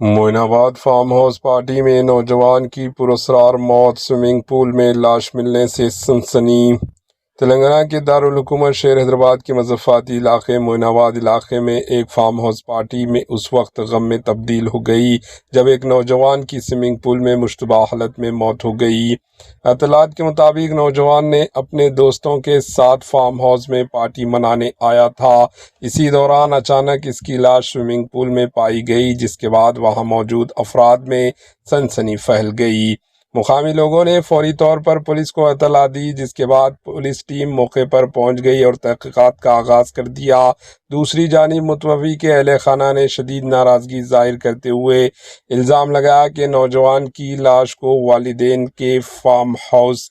Moinabad farm house party में नौजवान की पुरस्कार मौत, स्विमिंग पूल में लाश मिलने से सनसनी। तेलंगाना के दारुल हुकूमत शहर हैदराबाद के मज़फ़ाती इलाके मोइनाबाद इलाके में एक फार्म हाउस पार्टी में उस वक्त गम में तब्दील हो गई जब एक नौजवान की स्विमिंग पूल में मुश्तबा हालत में मौत हो गई। इत्तलात के मुताबिक नौजवान ने अपने दोस्तों के साथ फार्म हाउस में पार्टी मनाने आया था। इसी दौरान अचानक इसकी लाश स्विमिंग पूल में पाई गई, जिसके बाद वहां मौजूद अफराद में सनसनी फैल गई। मुकामी लोगों ने फौरी तौर पर पुलिस को इत्तला दी, जिसके बाद पुलिस टीम मौके पर पहुंच गई और तहकीकात का आगाज कर दिया। दूसरी जानिब मुतवफ़ी के अहले खाना ने शदीद नाराज़गी जाहिर करते हुए इल्ज़ाम लगाया कि नौजवान की लाश को वालिदैन के फार्म हाउस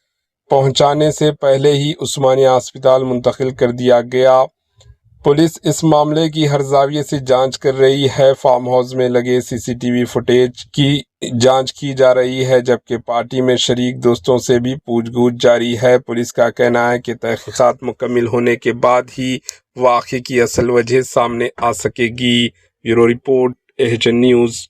पहुंचाने से पहले ही उस्मानिया अस्पताल मुंतकिल कर दिया गया। पुलिस इस मामले की हर जाविये से जांच कर रही है। फार्म हाउस में लगे सीसीटीवी फुटेज की जांच की जा रही है, जबकि पार्टी में शरीक दोस्तों से भी पूछगछ जारी है। पुलिस का कहना है कि तहकीकात मुकम्मल होने के बाद ही वाक़े की असल वजह सामने आ सकेगी। Bureau report, H N news.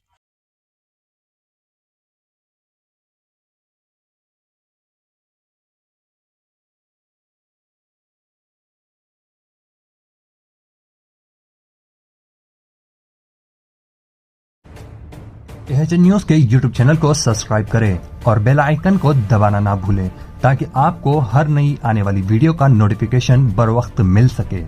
H N news के यूट्यूब चैनल को सब्सक्राइब करें और बेल आइकन को दबाना ना भूलें ताकि आपको हर नई आने वाली वीडियो का नोटिफिकेशन बर वक्त मिल सके।